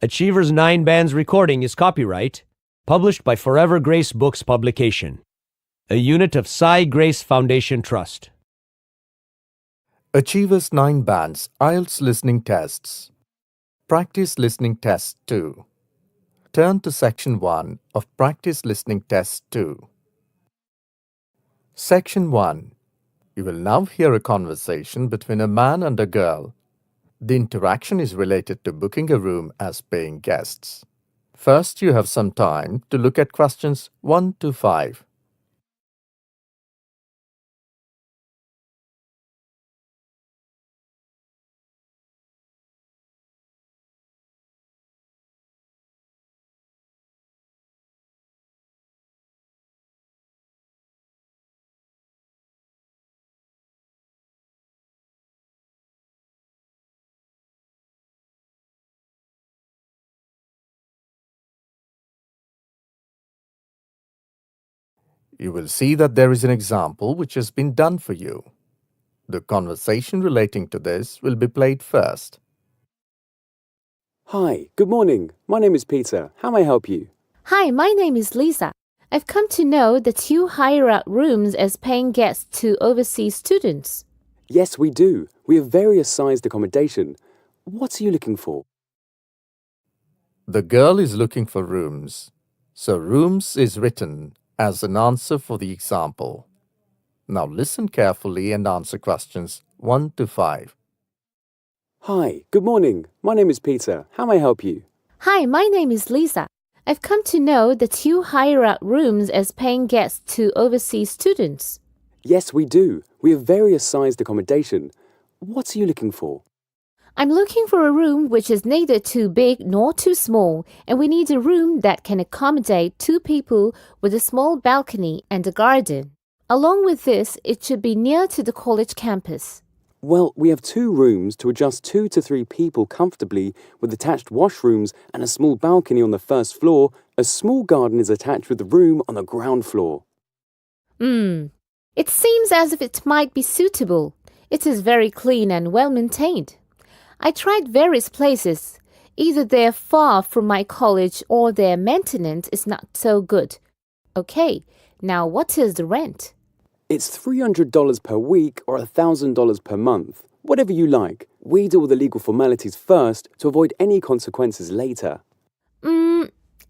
Achievers 9 Band's recording is copyright, published by Forever Grace Books Publication, a unit of Sai Grace Foundation Trust. Achievers 9 Band's IELTS Listening Tests. Practice Listening Test 2. Turn to Section 1 of Practice Listening Test 2. Section 1. You will now hear a conversation between a man and a girl. The interaction is related to booking a room as paying guests. First, you have some time to look at questions 1 to 5. You will see that there is an example which has been done for you. The conversation relating to this will be played first. Hi, good morning. My name is Peter. How may I help you? Hi, my name is Lisa. I've come to know that you hire out rooms as paying guests to overseas students. Yes, we do. We have various sized accommodation. What are you looking for? The girl is looking for rooms, so rooms is written as an answer for the example. Now listen carefully and answer questions 1 to 5. Hi, good morning. My name is Peter. How may I help you? Hi, my name is Lisa. I've come to know that you hire out rooms as paying guests to overseas students. Yes, we do. We have various sized accommodation. What are you looking for? I'm looking for a room which is neither too big nor too small, and we need a room that can accommodate 2 people with a small balcony and a garden. Along with this, it should be near to the college campus. Well, we have 2 rooms to adjust 2 to 3 people comfortably with attached washrooms and a small balcony on the first floor. A small garden is attached with the room on the ground floor. It seems as if it might be suitable. It is very clean and well maintained. I tried various places. Either they're far from my college or their maintenance is not so good. Okay, now what is the rent? It's $300 per week or $1,000 per month. Whatever you like. We deal with the legal formalities first to avoid any consequences later.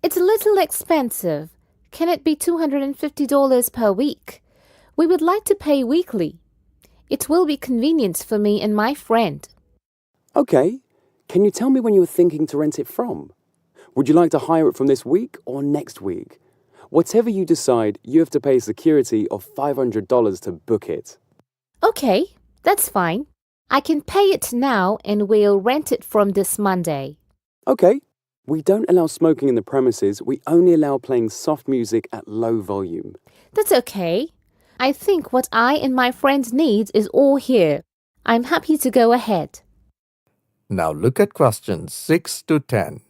It's a little expensive. Can it be $250 per week? We would like to pay weekly. It will be convenient for me and my friend. Okay. Can you tell me when you were thinking to rent it from? Would you like to hire it from this week or next week? Whatever you decide, you have to pay security of $500 to book it. Okay, that's fine. I can pay it now and we'll rent it from this Monday. Okay. We don't allow smoking in the premises. We only allow playing soft music at low volume. That's okay. I think what I and my friend need is all here. I'm happy to go ahead. Now look at questions 6 to 10.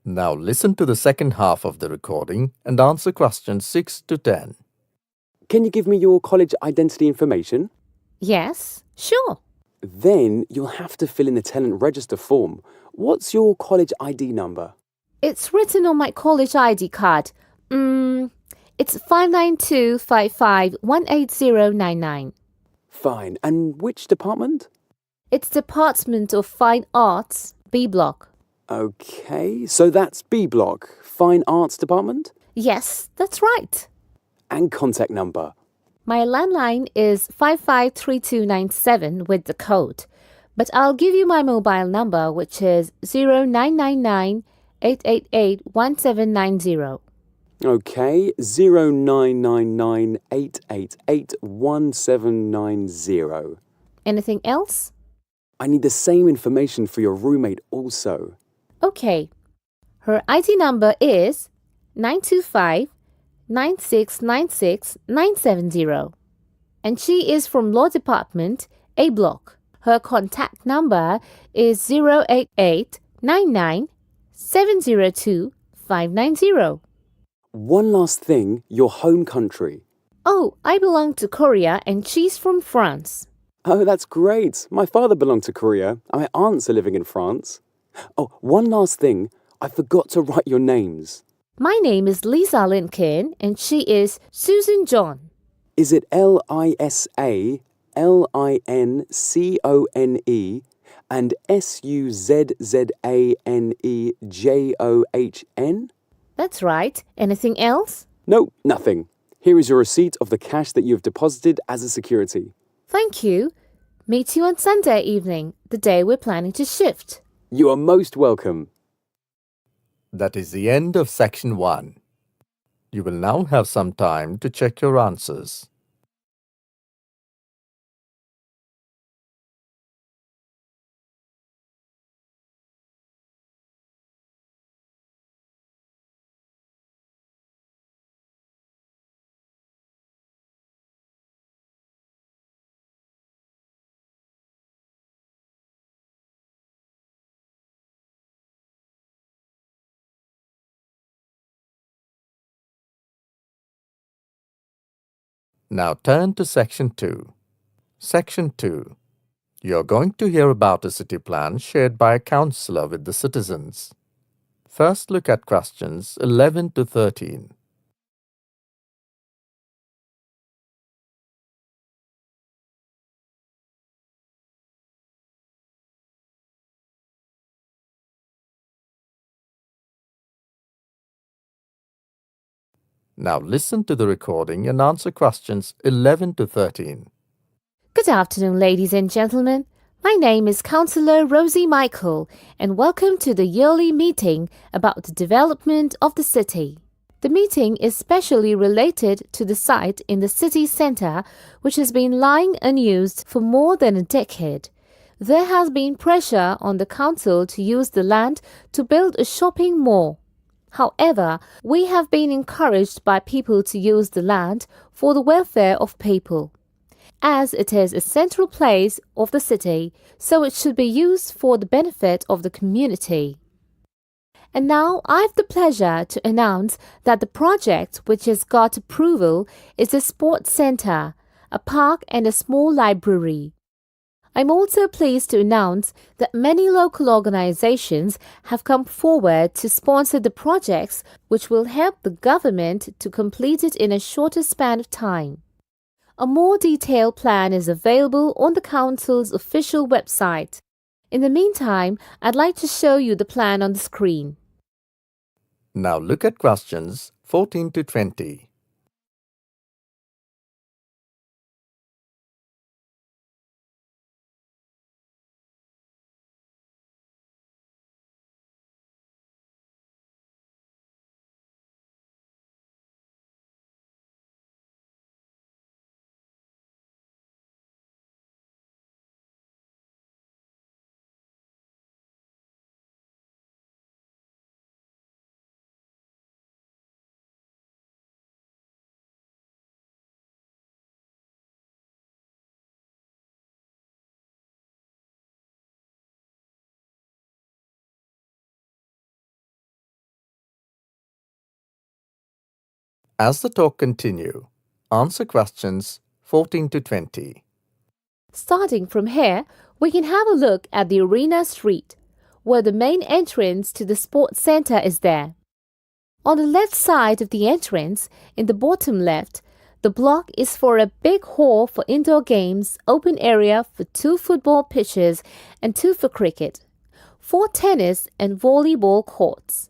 Now listen to the second half of the recording and answer questions 6 to 10. Can you give me your college identity information? Yes, sure. Then you'll have to fill in the tenant register form. What's your college ID number? It's written on my college ID card. It's 59255-18099. Fine. And which department? It's Department of Fine Arts, B Block. Okay, so that's B Block, Fine Arts Department? Yes, that's right. And contact number? My landline is 553297 with the code, but I'll give you my mobile number, which is 0999-888-1790. Okay, 0999-888-1790. Anything else? I need the same information for your roommate also. Okay. Her ID number is 925-9696-970. And she is from Law Department, A Block. Her contact number is 088-99-702-590. One last thing, your home country. Oh, I belong to Korea and she's from France. Oh, that's great. My father belonged to Korea and my aunts are living in France. Oh, one last thing. I forgot to write your names. My name is Lisa Lincoln and she is Susan John. Is it Lisa Lincone and Suzannejohn? That's right. Anything else? No, nothing. Here is your receipt of the cash that you have deposited as a security. Thank you. Meet you on Sunday evening, the day we're planning to shift. You are most welcome. That is the end of section 1. You will now have some time to check your answers. Now turn to section 2. Section 2. You are going to hear about a city plan shared by a councillor with the citizens. First look at questions 11 to 13. Now listen to the recording and answer questions 11 to 13. Good afternoon, ladies and gentlemen. My name is Councillor Rosie Michael, and welcome to the yearly meeting about the development of the city. The meeting is specially related to the site in the city centre, which has been lying unused for more than a decade. There has been pressure on the council to use the land to build a shopping mall. However, we have been encouraged by people to use the land for the welfare of people, as it is a central place of the city, so it should be used for the benefit of the community. And now I have the pleasure to announce that the project which has got approval is a sports centre, a park and a small library. I'm also pleased to announce that many local organizations have come forward to sponsor the projects which will help the government to complete it in a shorter span of time. A more detailed plan is available on the council's official website. In the meantime, I'd like to show you the plan on the screen. Now look at questions 14 to 20. As the talk continue, answer questions 14 to 20. Starting from here, we can have a look at the Arena Street, where the main entrance to the sports centre is there. On the left side of the entrance, in the bottom left, the block is for a big hall for indoor games, open area for 2 football pitches and 2 for cricket, 4 tennis and volleyball courts.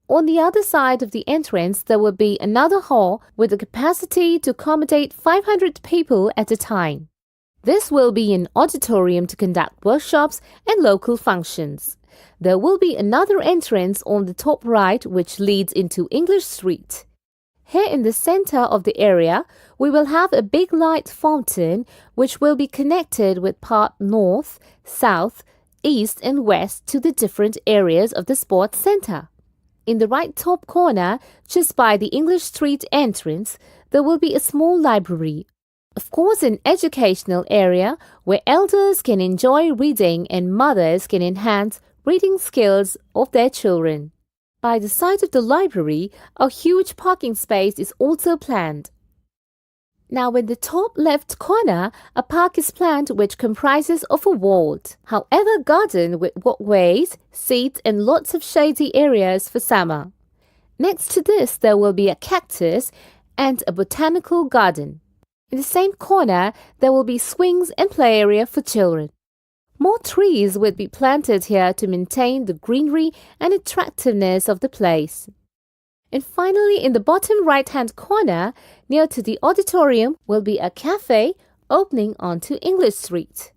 On the other side of the entrance, there will be another hall with the capacity to accommodate 500 people at a time. This will be an auditorium to conduct workshops and local functions. There will be another entrance on the top right which leads into English Street. Here in the center of the area, we will have a big light fountain which will be connected with part north, south, east and west to the different areas of the sports center. In the right top corner, just by the English Street entrance, there will be a small library. Of course, an educational area where elders can enjoy reading and mothers can enhance reading skills of their children. By the side of the library, a huge parking space is also planned. Now in the top left corner, a park is planned which comprises of a walled, however garden with walkways, seats and lots of shady areas for summer. Next to this there will be a cactus and a botanical garden. In the same corner there will be swings and play area for children. More trees would be planted here to maintain the greenery and attractiveness of the place. And finally, in the bottom right-hand corner, near to the auditorium, will be a cafe opening onto English Street.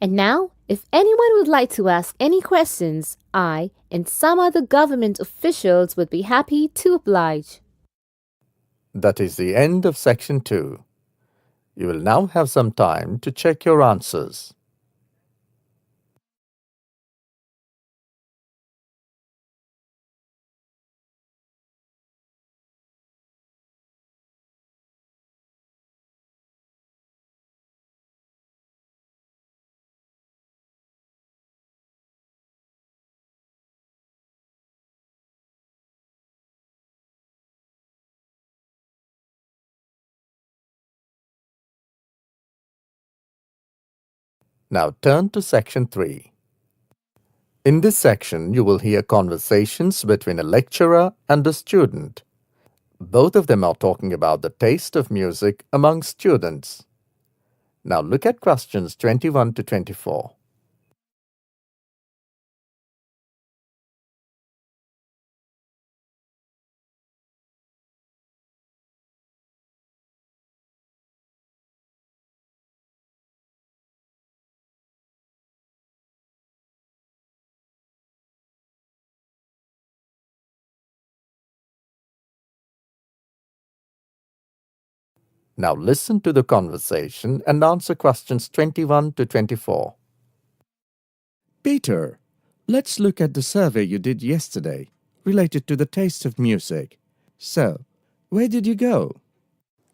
And now, if anyone would like to ask any questions, I and some other government officials would be happy to oblige. That is the end of section 2. You will now have some time to check your answers. Now turn to section 3. In this section, you will hear conversations between a lecturer and a student. Both of them are talking about the taste of music among students. Now look at questions 21 to 24. Now listen to the conversation and answer questions 21 to 24. Peter, let's look at the survey you did yesterday related to the taste of music. So, where did you go?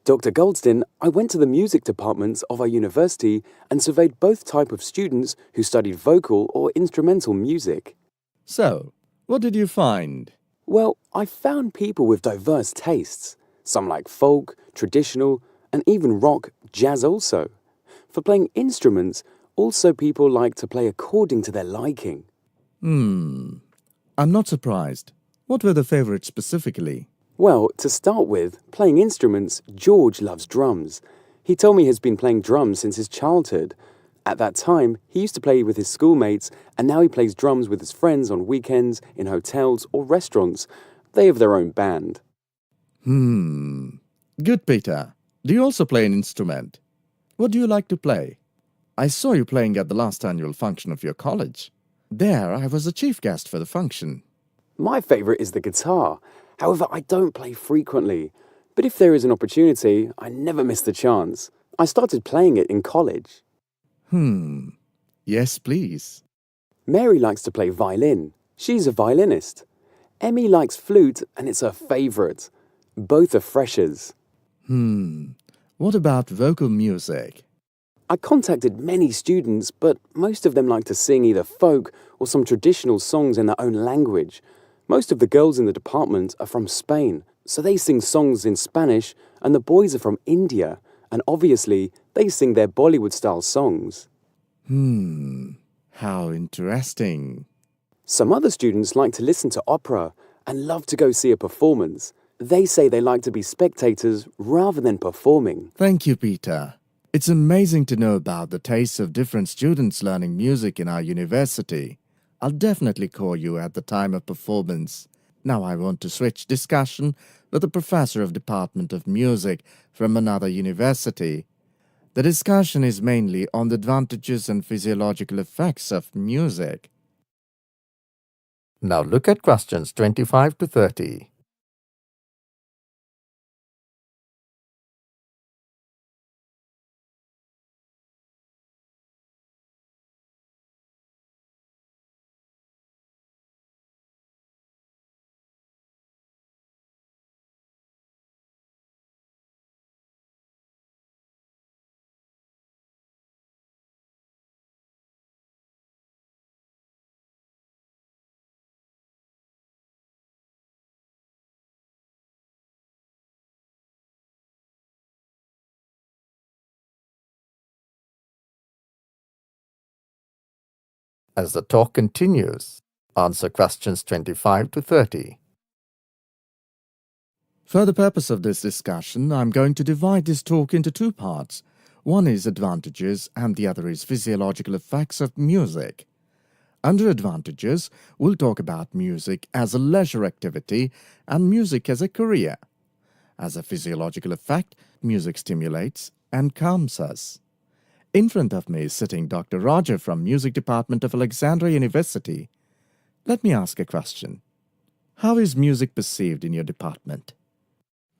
Dr. Goldston, I went to the music departments of our university and surveyed both types of students who studied vocal or instrumental music. So, what did you find? Well, I found people with diverse tastes. Some like folk, traditional, and even rock, jazz also. For playing instruments, also people like to play according to their liking. I'm not surprised. What were the favorites specifically? Well, to start with, playing instruments, George loves drums. He told me he has been playing drums since his childhood. At that time, he used to play with his schoolmates, and now he plays drums with his friends on weekends, in hotels or restaurants. They have their own band. Good, Peter. Do you also play an instrument? What do you like to play? I saw you playing at the last annual function of your college. There, I was the chief guest for the function. My favourite is the guitar. However, I don't play frequently. But if there is an opportunity, I never miss the chance. I started playing it in college. Yes, please. Mary likes to play violin. She's a violinist. Emmy likes flute, and it's her favourite. Both are freshers. What about vocal music? I contacted many students, but most of them like to sing either folk or some traditional songs in their own language. Most of the girls in the department are from Spain, so they sing songs in Spanish, and the boys are from India, and obviously they sing their Bollywood-style songs. How interesting. Some other students like to listen to opera and love to go see a performance. They say they like to be spectators rather than performing. Thank you, Peter. It's amazing to know about the tastes of different students learning music in our university. I'll definitely call you at the time of performance. Now I want to switch discussion with a professor of Department of Music from another university. The discussion is mainly on the advantages and physiological effects of music. Now look at questions 25 to 30. As the talk continues, answer questions 25 to 30. For the purpose of this discussion, I'm going to divide this talk into two parts. One is advantages and the other is physiological effects of music. Under advantages, we'll talk about music as a leisure activity and music as a career. As a physiological effect, music stimulates and calms us. In front of me is sitting Dr. Roger from Music Department of Alexandria University. Let me ask a question. How is music perceived in your department?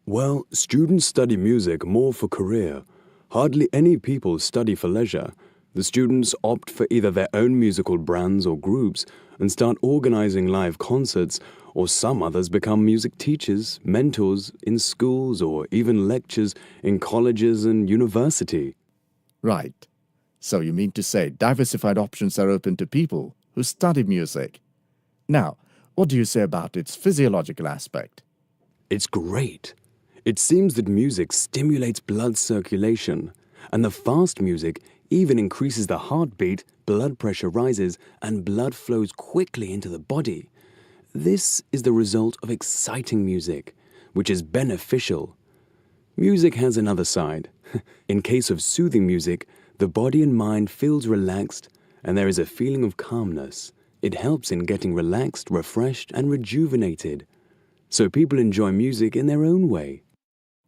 Well, students study music more for career. Hardly any people study for leisure. The students opt for either their own musical brands or groups and start organizing live concerts, or some others become music teachers, mentors in schools, or even lectures in colleges and university. Right. So you mean to say diversified options are open to people who study music. Now, what do you say about its physiological aspect? It's great. It seems that music stimulates blood circulation, and the fast music even increases the heartbeat, blood pressure rises, and blood flows quickly into the body. This is the result of exciting music, which is beneficial. Music has another side. In case of soothing music, the body and mind feels relaxed, and there is a feeling of calmness. It helps in getting relaxed, refreshed, and rejuvenated. So people enjoy music in their own way.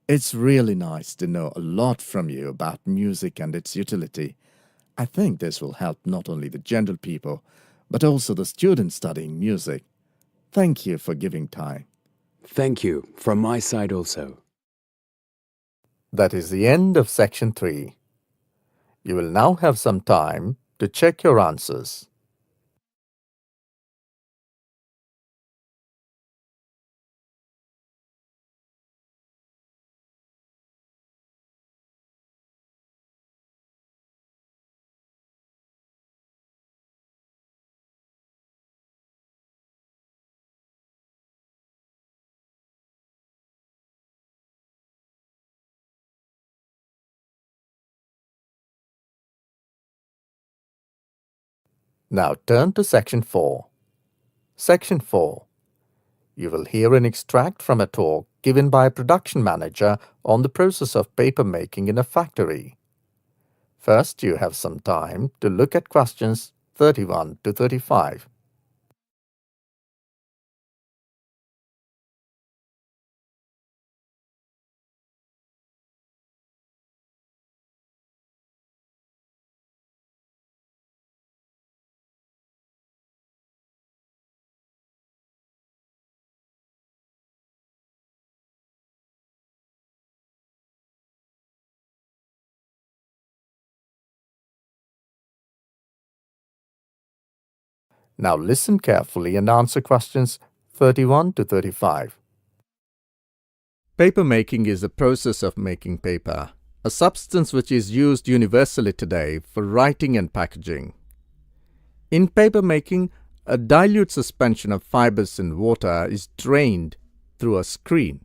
It's really nice to know a lot from you about music and its utility. I think this will help not only the general people, but also the students studying music. Thank you for giving time. Thank you, from my side also. That is the end of section 3. You will now have some time to check your answers. Now turn to section 4. Section 4. You will hear an extract from a talk given by a production manager on the process of paper making in a factory. First, you have some time to look at questions 31 to 35. Now listen carefully and answer questions 31 to 35. Paper making is the process of making paper, a substance which is used universally today for writing and packaging. In paper making, a dilute suspension of fibers in water is drained through a screen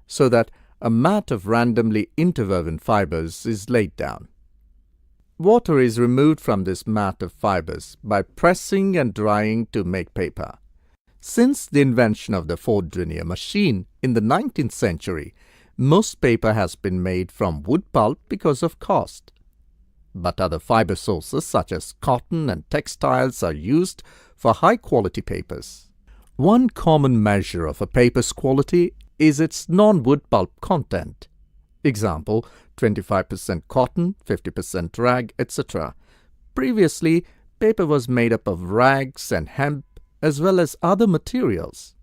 so that a mat of randomly interwoven fibers is laid down. Water is removed from this mat of fibers by pressing and drying to make paper. Since the invention of the Ford denier machine in the 19th century, most paper has been made from wood pulp because of cost. But other fiber sources such as cotton and textiles are used for high-quality papers. One common measure of a paper's quality is its non-wood pulp content. Example, 25% cotton, 50% rag, etc. Previously, paper was made up of rags and hemp as well as other materials.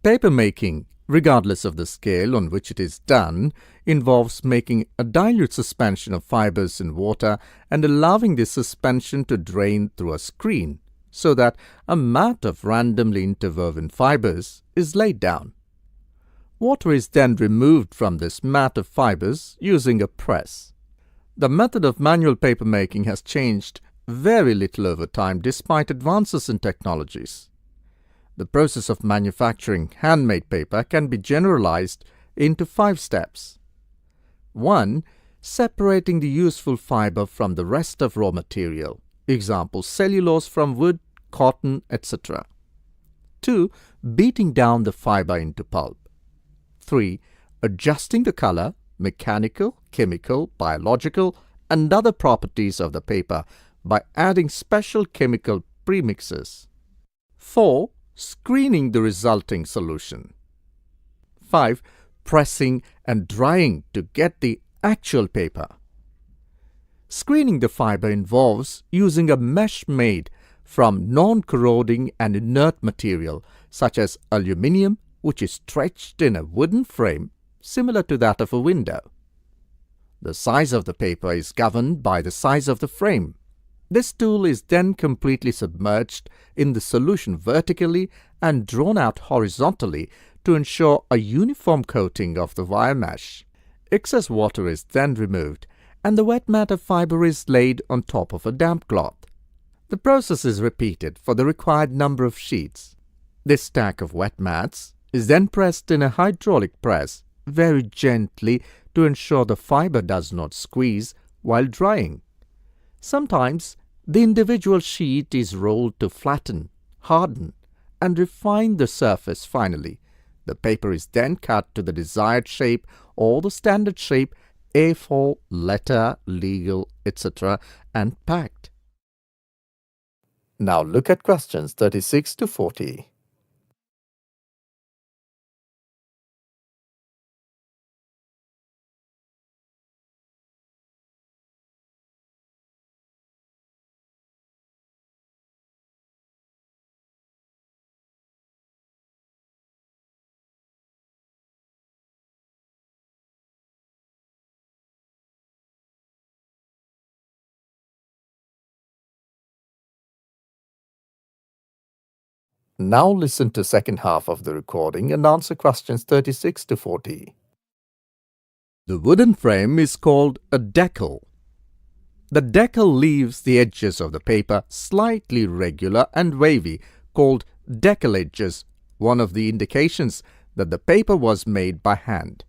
Paper making, regardless of the scale on which it is done, involves making a dilute suspension of fibers in water and allowing this suspension to drain through a screen so that a mat of randomly interwoven fibers is laid down. Water is then removed from this mat of fibers using a press. The method of manual paper making has changed very little over time despite advances in technologies. The process of manufacturing handmade paper can be generalized into 5 steps. 1. Separating the useful fiber from the rest of raw material, Example, cellulose from wood, cotton, etc. 2. Beating down the fiber into pulp. 3. Adjusting the color, mechanical, chemical, biological, and other properties of the paper by adding special chemical premixes. 4. Screening the resulting solution. 5. Pressing and drying to get the actual paper. Screening the fiber involves using a mesh made from non-corroding and inert material such as aluminium, which is stretched in a wooden frame similar to that of a window. The size of the paper is governed by the size of the frame. This tool is then completely submerged in the solution vertically and drawn out horizontally to ensure a uniform coating of the wire mesh. Excess water is then removed and the wet matter fiber is laid on top of a damp cloth. The process is repeated for the required number of sheets. This stack of wet mats is then pressed in a hydraulic press very gently to ensure the fiber does not squeeze while drying. Sometimes the individual sheet is rolled to flatten, harden, and refine the surface finally. The paper is then cut to the desired shape or the standard shape A4, letter, legal, etc. and packed. Now look at questions 36 to 40. Now listen to second half of the recording and answer questions 36 to 40. The wooden frame is called a decal. The decal leaves the edges of the paper slightly regular and wavy, called decal edges, one of the indications that the paper was made by hand.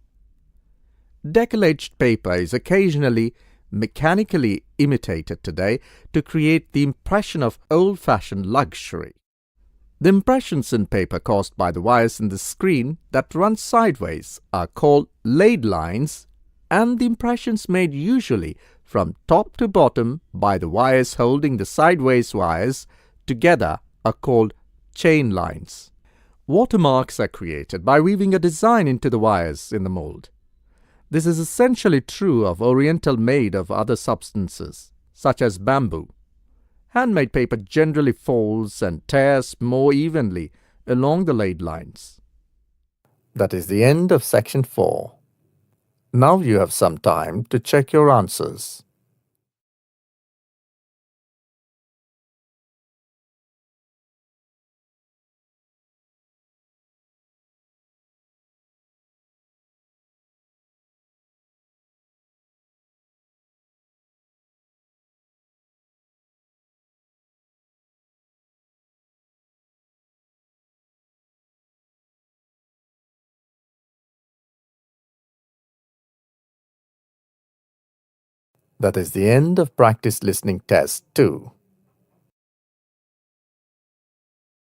Decal-edged paper is occasionally mechanically imitated today to create the impression of old-fashioned luxury. The impressions in paper caused by the wires in the screen that run sideways are called laid lines, and the impressions made usually from top to bottom by the wires holding the sideways wires together are called chain lines. Watermarks are created by weaving a design into the wires in the mold. This is essentially true of Oriental made of other substances, such as bamboo. Handmade paper generally folds and tears more evenly along the laid lines. That is the end of section 4. Now you have some time to check your answers. That is the end of practice listening test 2.